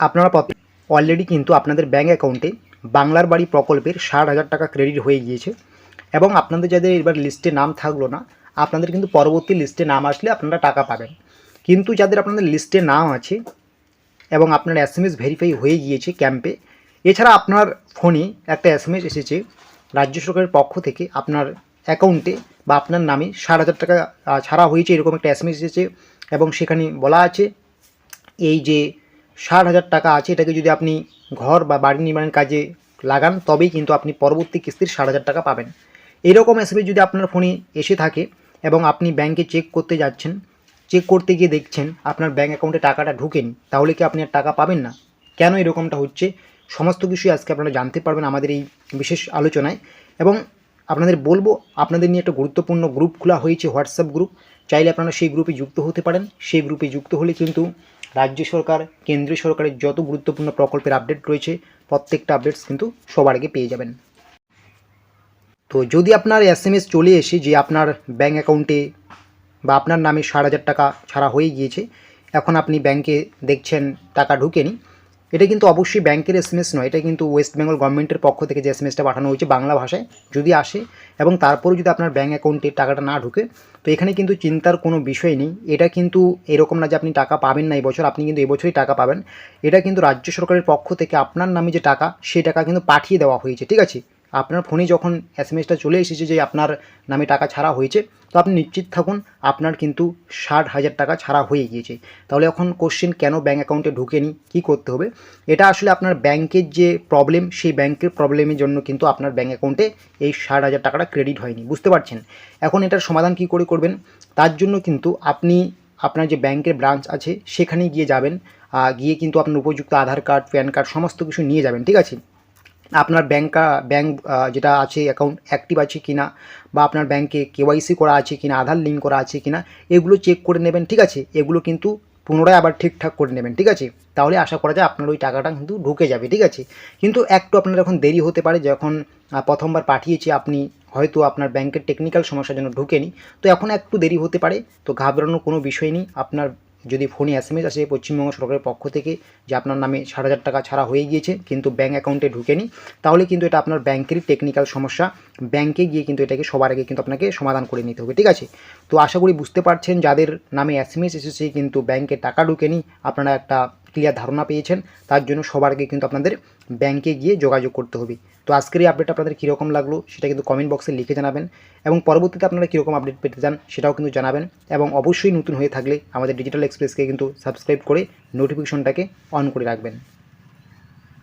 আপনারা অলরেডি কিন্তু আপনাদের ব্যাঙ্ক অ্যাকাউন্টে বাংলার বাড়ি প্রকল্পের 60,000 টাকা ক্রেডিট হয়ে গিয়েছে এবং আপনাদের যাদের এবার লিস্টে নাম থাকলো না, আপনাদের কিন্তু পরবর্তী লিস্টে নাম আসলে আপনারা টাকা পাবেন। কিন্তু যাদের আপনাদের লিস্টে নাম আছে এবং আপনার SMS ভেরিফাই হয়ে গিয়েছে ক্যাম্পে, এছাড়া আপনার ফোনে একটা SMS এসেছে রাজ্য সরকারের পক্ষ থেকে আপনার অ্যাকাউন্টে বা আপনার নামে 60,000 টাকা ছাড়া হয়েছে, এরকম একটা SMS এসেছে এবং সেখানে বলা আছে এই যে 60,000 টাকা আছে এটাকে যদি আপনি ঘর বা বাড়ি নির্মাণের কাজে লাগান তবেই কিন্তু আপনি পরবর্তী কিস্তির 60,000 টাকা পাবেন। এরকম SMS যদি আপনার ফোনে এসে থাকে এবং আপনি ব্যাংকে চেক করতে যাচ্ছেন, চেক করতে গিয়ে দেখছেন আপনার ব্যাঙ্ক অ্যাকাউন্টে টাকাটা ঢুকেনি, তাহলে কি আপনি আর টাকা পাবেন না? কেন এরকমটা হচ্ছে সমস্ত কিছুই আজকে আপনারা জানতে পারবেন আমাদের এই বিশেষ আলোচনায়। এবং আপনাদের বলবো, আপনাদের নিয়ে একটা গুরুত্বপূর্ণ গ্রুপ খোলা হয়েছে, হোয়াটসঅ্যাপ গ্রুপ। চাইলে আপনারা সেই গ্রুপে যুক্ত হতে পারেন। সেই গ্রুপে যুক্ত হলে কিন্তু রাজ্য সরকার, কেন্দ্রীয় সরকারের যত গুরুত্বপূর্ণ প্রকল্পের আপডেট রয়েছে প্রত্যেকটা আপডেটস কিন্তু সবার আগে পেয়ে যাবেন। তো যদি আপনার SMS চলে এসে যে আপনার ব্যাঙ্ক অ্যাকাউন্টে বা আপনার নামে 60,000 টাকা ছাড়া হয়ে গিয়েছে, এখন আপনি ব্যাংকে দেখছেন টাকা ঢুকেনি, এটা কিন্তু অবশ্যই ব্যাংকের SMS নয়, এটা কিন্তু ওয়েস্ট বেঙ্গল গভর্নমেন্টের পক্ষ থেকে যে SMSটা পাঠানো হয়েছে বাংলা ভাষায় যদি আসে এবং তারপরেও যদি আপনার ব্যাঙ্ক অ্যাকাউন্টে টাকাটা না ঢুকে, তো এখানে কিন্তু চিন্তার কোনো বিষয় নেই। এটা কিন্তু এরকম না যে আপনি টাকা পাবেন না এবছর, আপনি কিন্তু এবছরই টাকা পাবেন। এটা কিন্তু রাজ্য সরকারের পক্ষ থেকে আপনার নামে যে টাকা, সেই টাকা কিন্তু পাঠিয়ে দেওয়া হয়েছে, ঠিক আছে? আপনার ফোনে যখন SMSটা চলে এসেছে যে আপনার নামে টাকা ছাড়া হয়েছে, তো আপনি নিশ্চিত থাকুন আপনার কিন্তু 60,000 টাকা ছাড়া হয়ে গিয়েছে। তাহলে এখন কোশ্চেন, কেন ব্যাঙ্ক অ্যাকাউন্টে ঢুকেনি, কী করতে হবে? এটা আসলে আপনার ব্যাংকের যে প্রবলেম, সেই ব্যাংকের প্রবলেমের জন্য কিন্তু আপনার ব্যাঙ্ক অ্যাকাউন্টে এই 60,000 টাকাটা ক্রেডিট হয়নি, বুঝতে পারছেন? এখন এটার সমাধান কী করে করবেন? তার জন্য কিন্তু আপনি আপনার যে ব্যাংকের ব্রাঞ্চ আছে সেখানে গিয়ে যাবেন, গিয়ে কিন্তু আপনার উপযুক্ত আধার কার্ড, প্যান কার্ড সমস্ত কিছু নিয়ে যাবেন, ঠিক আছে? আপনার ব্যাংক যেটা আছে অ্যাকাউন্ট অ্যাক্টিভ আছে কিনা, বা আপনার ব্যাংকে KYC করা আছে কিনা, আধার লিঙ্ক করা আছে কিনা, এগুলো চেক করে নেবেন, ঠিক আছে? এগুলো কিন্তু পুনরায় আবার ঠিকঠাক করে নেবেন, ঠিক আছে? তাহলে আশা করা যায় আপনার ওই টাকাটা কিন্তু ঢুকে যাবে, ঠিক আছে? কিন্তু একটু আপনার এখন দেরি হতে পারে, যখন প্রথমবার পাঠিয়েছি আপনি হয়তো আপনার ব্যাংকের টেকনিক্যাল সমস্যার জন্য ঢুকেনি, তো এখন একটু দেরি হতে পারে। তো ঘাবড়ানোর কোনো বিষয় নেই। আপনার যদি ফোনে SMS আসে পশ্চিমবঙ্গ সরকারের পক্ষ থেকে যে আপনার নামে 60,000 টাকা ছাড়া হয়ে গিয়েছে কিন্তু ব্যাঙ্ক অ্যাকাউন্টে ঢুকেনি, তাহলে কিন্তু এটা আপনার ব্যাংকেরই টেকনিক্যাল সমস্যা। ব্যাংকে গিয়ে কিন্তু এটাকে সবার আগে কিন্তু আপনাকে সমাধান করে নিতে হবে, ঠিক আছে? তো আশা করি বুঝতে পারছেন, যাদের নামে SMS এসেছে কিন্তু ব্যাংকে টাকা ঢুকেনি, আপনারা একটা ক্লিয়ার ধারণা পেয়েছেন। তার জন্য সবার আগে কিন্তু আপনাদের ব্যাংকে গিয়ে যোগাযোগ করতে হবে। তো আজকের এই আপডেট আপনাদের কীরকম লাগলো সেটা কিন্তু কমেন্ট বক্সে লিখে জানাবেন, এবং পরবর্তীতে আপনারা কীরকম আপডেট পেতে চান সেটাও কিন্তু জানাবেন। এবং অবশ্যই নতুন হয়ে থাকলে আমাদের ডিজিটাল এক্সপ্রেসকে কিন্তু সাবস্ক্রাইব করে নোটিফিকেশনটাকে অন করে রাখবেন।